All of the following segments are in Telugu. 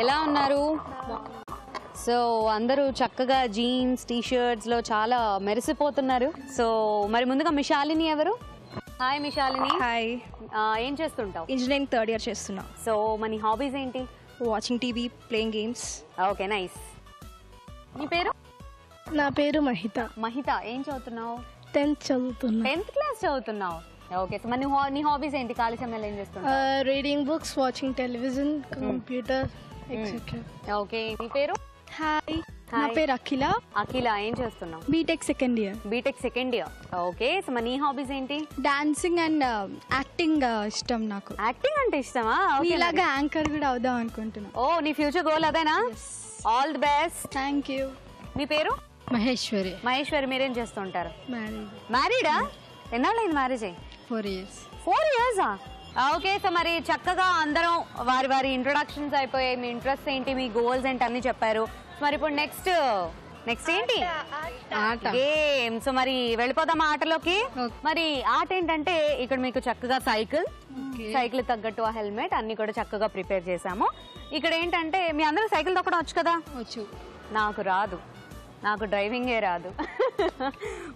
ఎలా ఉన్నారు? సో అందరూ చక్కగా జీన్స్ టీ-షర్ట్స్లో చాలా మెరిసిపోతున్నారు. సో మరి ముందుగా మిషాలిని ఎవరు? హాయ్ మిషాలిని. హాయ్. ఏం చేస్తుంటావు? ఇంజనీరింగ్ థర్డ్ ఇయర్ చేస్తున్నా. సో మన హాబీస్ ఏంటి? Watching TV, playing games. Okay, nice. నీ పేరు? నా పేరు మహిత. మహిత, ఏం చదువుతున్నావు? 10th చదువుతున్నా. 10th క్లాస్ చదువుతున్నావు. ఓకే, సో మరి నీ హాబీస్ ఏంటి? ఖాళీ సమయంలో ఏం చేస్తున్నావు? Reading books, watching television, computer etcetera. Okay, నీ పేరు? హాయ్, నా పేరు అఖిల. అఖిల, ఏం చేస్తున్నావు? BTech second year. BTech second year. Okay, so మరి నీ హాబీస్ ఏంటి? డాన్సింగ్ అండ్ యాక్టింగ్ ఇష్టం నాకు. యాక్టింగ్ అంటే ఇష్టమా? ఇలాగా యాంకర్ కూడా అవుదాం అనుకుంటున్నా. ఓ, నీ ఫ్యూచర్ గోల్ అదేనా? All the best. Thank you. మీ పేరు? మహేశ్వరి. మహేశ్వరి, మీరేం చేస్తుంటారు? మ్యారీడ్. మ్యారీడా? ఎన్నాళ్ళైంది మ్యారేజ్ అయ్యి? 4 years. 4 years? ఓకే, సో మరి చక్కగా అందరం వారి ఇంట్రొడక్షన్స్ అయిపోయాయి. మీ ఇంట్రెస్ట్ ఏంటి, మీ గోల్స్ ఏంటి అన్ని చెప్పారు. మరి ఇప్పుడు నెక్స్ట్ ఏంటి? గేమ్. సో మరి వెళ్ళిపోదాం ఆటలోకి. మరి ఆట ఏంటంటే ఇక్కడ మీకు చక్కగా సైకిల్ తగ్గట్టు ఆ హెల్మెట్ అన్ని కూడా చక్కగా ప్రిపేర్ చేసాము. ఇక్కడ ఏంటంటే మీ అందరూ సైకిల్ తొక్కడం వచ్చు కదా? వచ్చు. నాకు రాదు, నాకు డ్రైవింగే రాదు.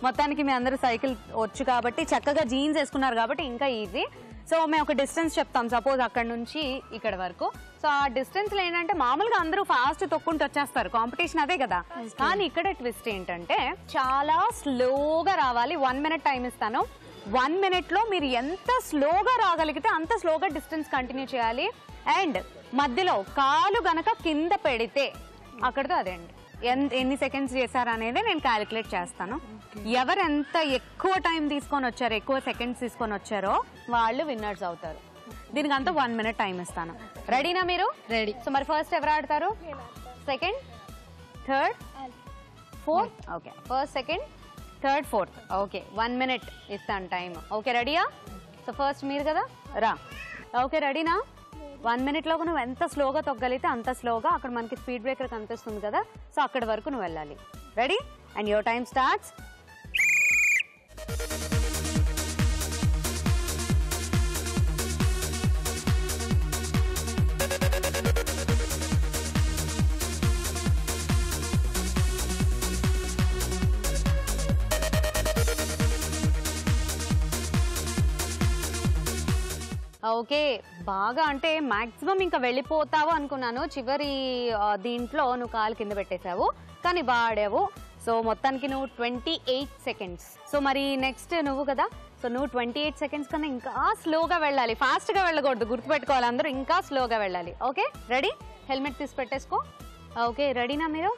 మొత్తానికి మీ అందరూ సైకిల్ వచ్చు కాబట్టి చక్కగా జీన్స్ వేసుకున్నారు కాబట్టి ఇంకా ఈజీ. సో మేము ఒక డిస్టెన్స్ చెప్తాం, సపోజ్ అక్కడ నుంచి ఇక్కడ వరకు. సో ఆ డిస్టెన్స్లో ఏంటంటే మామూలుగా అందరూ ఫాస్ట్ తొక్కుంటూ వచ్చేస్తారు, కాంపిటీషన్ అదే కదా. కానీ ఇక్కడ ట్విస్ట్ ఏంటంటే చాలా స్లోగా రావాలి. 1 minute టైం ఇస్తాను. 1 minuteలో మీరు ఎంత స్లోగా రాగలిగితే అంత స్లోగా డిస్టెన్స్ కంటిన్యూ చేయాలి. అండ్ మధ్యలో కాలు గనక కింద పెడితే అక్కడితో అదే అండి. ఎన్ని సెకండ్స్ చేశారనేది నేను క్యాలిక్యులేట్ చేస్తాను. ఎవరెంత ఎక్కువ టైం తీసుకొని వచ్చారో, ఎక్కువ సెకండ్స్ తీసుకొని వచ్చారో వాళ్ళు విన్నర్స్ అవుతారు. దీనికి అంతా 1 minute టైం ఇస్తాను. రెడీనా మీరు? రెడీ. సో మరి ఫస్ట్ ఎవరు ఆడతారు? Second, third, fourth. Okay, first, second, third, fourth. Okay, 1 minute ఇస్తాను టైం. ఓకే, రెడీయా? సో ఫస్ట్ మీరు కదా, రా. ఓకే, రెడీనా? 1 minuteలో నువ్వు ఎంత స్లోగా తొక్కగలిగితే అంత స్లోగా అక్కడ మనకి స్పీడ్ బ్రేకర్ కనిపిస్తుంది కదా, సో అక్కడి వరకు నువ్వు వెళ్ళాలి. Ready? And your time starts. Okay, బాగా అంటే మాక్సిమం ఇంకా వెళ్ళిపోతావు అనుకున్నాను. చివరి దీంట్లో నువ్వు కాలు కింద పెట్టేశావు, కానీ బాడావు. సో మొత్తానికి నువ్వు 28 seconds. సో మరి నెక్స్ట్ నువ్వు కదా, సో నువ్వు 28 seconds కన్నా ఇంకా స్లోగా వెళ్ళాలి. ఫాస్ట్గా వెళ్ళకూడదు, గుర్తుపెట్టుకోవాలి అందరూ. ఇంకా స్లోగా వెళ్ళాలి. Okay, ready? హెల్మెట్ తీసి పెట్టేసుకో. ఓకే, రెడీనా మీరు?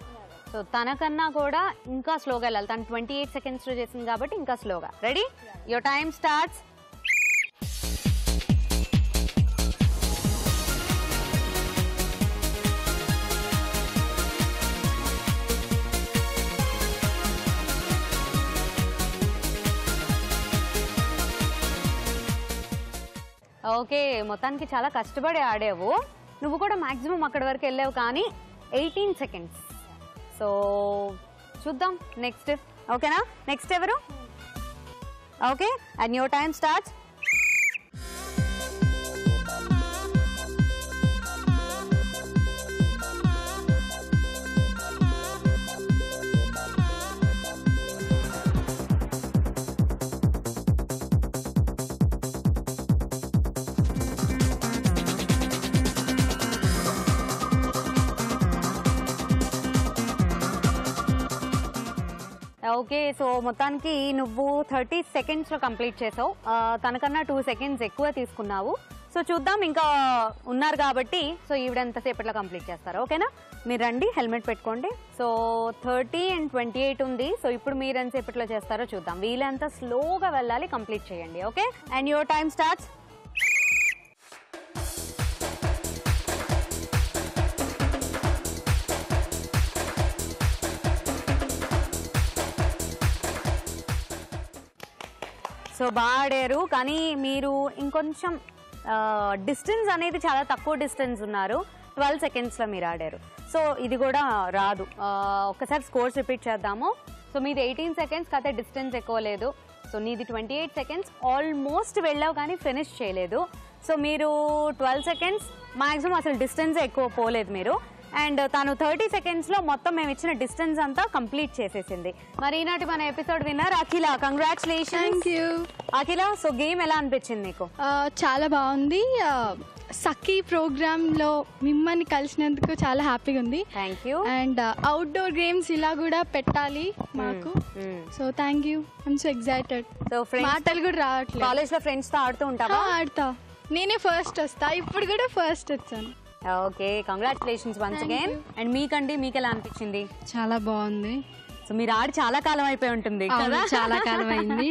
సో తనకన్నా కూడా ఇంకా స్లోగా వెళ్ళాలి. తను 28 secondsలో చేసింది కాబట్టి ఇంకా స్లోగా. Ready? Your time starts. Okay, మొత్తానికి చాలా కష్టపడి ఆడావు. నువ్వు కూడా మాక్సిమం అక్కడి వరకు వెళ్ళావు, కానీ 18 seconds. సో చూద్దాం నెక్స్ట్. ఓకేనా? నెక్స్ట్ ఎవరు? Okay, and your time starts. Okay, so మొత్తానికి నువ్వు 30 secondsలో కంప్లీట్ చేసావు. తనకన్నా 2 seconds ఎక్కువ తీసుకున్నావు. సో చూద్దాం, ఇంకా ఉన్నారు కాబట్టి. సో ఈవిడెంతసేపట్లో కంప్లీట్ చేస్తారు. ఓకేనా? మీరు రండి, హెల్మెట్ పెట్టుకోండి. సో 30 and 28 ఉంది. సో ఇప్పుడు మీరు ఎంతసేపట్లో చేస్తారో చూద్దాం. వీళ్ళంతా స్లోగా వెళ్ళాలి, కంప్లీట్ చేయండి. Okay, and your time starts. So బాగా ఆడారు, కానీ మీరు ఇంకొంచెం డిస్టెన్స్ అనేది చాలా తక్కువ డిస్టెన్స్ ఉన్నారు. 12 secondsలో మీరు ఆడారు. సో ఇది కూడా రాదు. ఒక్కసారి స్కోర్స్ రిపీట్ చేద్దాము. సో మీది 18 seconds, కాకపోతే డిస్టెన్స్ ఎక్కువ లేదు. సో నీది 28 సెకండ్స్, ఆల్మోస్ట్ వెళ్ళావు కానీ ఫినిష్ చేయలేదు. సో మీరు 12 సెకండ్స్, మాక్సిమం అసలు డిస్టెన్స్ ఎక్కువ పోలేదు మీరు. అండ్ తను 30 సెకండ్స్లో మొత్తం మేము ఇచ్చిన డిస్టెన్స్ అంతా కంప్లీట్ చేసేసింది. మరి ఈనాటి మన episode winner Akhila, congratulations. Thank you Akhila, so game ఎలా అనిపించింది నీకు? చాలా బాగుంది. సఖీ ప్రోగ్రాంలో మిమ్మల్ని కలిసినందుకు చాలా హ్యాపీగా ఉంది. Thank you. And outdoor games ఇలా కూడా పెట్టాలి మాకు. So thank you, I'm so excited. So మాటలు కూడా రావట్లేదు. కాలేజ్లో ఫ్రెండ్స్తో ఆడుతూ ఉంటావా? ఆడతా, నేనే ఫస్ట్ వస్తా, ఇప్పుడు కూడా ఫస్ట్ వచ్చాను. Okay, congratulations once again. And మీకండి, మీకు ఎలా అనిపించింది? చాలా బాగుంది. సో మీరు ఆడి చాలా కాలం అయిపోయి ఉంటుంది కదా? చాలా కాలం అయింది.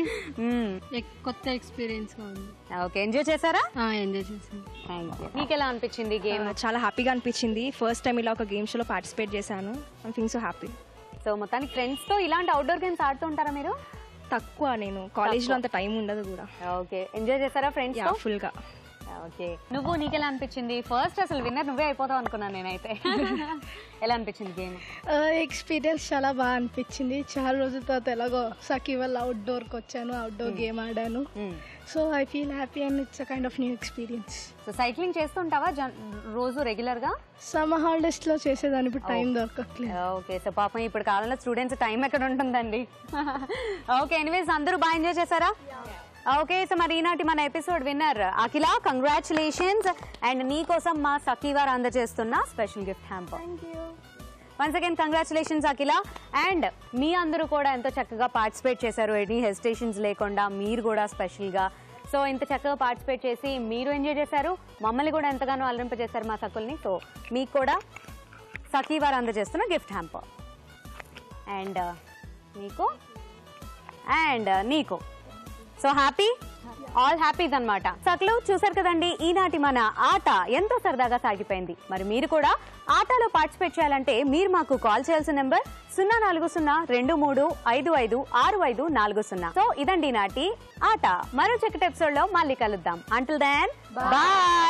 కొత్త ఎక్స్పీరియన్స్ గా ఉంది. ఓకే, ఎంజాయ్ చేశారా? ఎంజాయ్ చేసాను. Thank you. మీకు ఎలా అనిపించింది గేమ్? చాలా హ్యాపీగా అనిపించింది. ఫస్ట్ టైం ఇలా ఒక గేమ్ షోలో పార్టిసిపేట్ చేశాను. I feeling so happy. So మొత్తానికి ఫ్రెండ్స్తో ఇలాంటి అవుట్డోర్ గేమ్స్ ఆడుతూ ఉంటారా మీరు? తక్కువ, నేను కాలేజ్లో అంత టైం ఉండదు కూడా. ఓకే, ఎంజాయ్ చేశారా ఫ్రెండ్స్? ఫుల్గా. ఓకే, నువ్వు నీకెలా అనిపించింది? ఫస్ట్ అసలు విన్నర్ నువ్వే అయిపోతావు అనుకున్నాను నేనైతే. ఎలా అనిపించింది గేమ్? ఎక్స్పీరియన్స్ చాలా బాగా అనిపించింది. చాలా రోజుల తర్వాత ఎలాగో సఖీ వల్ల అవుట్డోర్కి వచ్చాను, అవుట్డోర్ గేమ్ ఆడాను. So I feel happy and it's a kind of new experience. So cycling చేస్తుంటావా రోజు రెగ్యులర్గా? సమ్మర్ హాలిడేస్లో చేసేదాన్ని, ఇప్పుడు టైం దొరకట్లేదు. ఓకే, సో పాపం ఇప్పుడు కాలంలో స్టూడెంట్స్ టైం ఎక్కడ ఉంటుందండి. ఓకే, ఎనీవేస్ అందరూ బాగా ఎంజాయ్ చేశారా? ఓకే, సో మరి ఈనాటి మన episode winner Akhila, congratulations. And నీ కోసం మా సఖీ వారు అందజేస్తున్న special gift hamper. Once again congratulations Akhila. And మీ అందరూ కూడా ఎంతో చక్కగా పార్టిసిపేట్ చేశారు, ఎనీ హెసిటేషన్స్ లేకుండా మీరు కూడా స్పెషల్గా. సో ఇంత చక్కగా పార్టిసిపేట్ చేసి మీరు ఎంజాయ్ చేశారు, మమ్మల్ని కూడా ఎంతగానో అలరింపజేశారు మా సకుల్ని. సో మీకు కూడా సఖీ వారు అందజేస్తున్న గిఫ్ట్ హ్యాంపర్. అండ్ మీకు అండ్ నీకు. సో హ్యాపీ, ఆల్ హ్యాపీస్ అనమాట. సకులు చూసారు కదండి, ఈనాటి మన ఆట ఎంతో సరదాగా సాగిపోయింది. మరి మీరు కూడా ఆటలో పార్టిసిపేట్ చేయాలంటే మీరు మాకు కాల్ చేయాల్సిన నెంబర్ 04023556540. సో ఇదండి ఈనాటి ఆట. మరో చక్కటి ఎపిసోడ్ లో మళ్ళీ కలుద్దాం. Until then bye.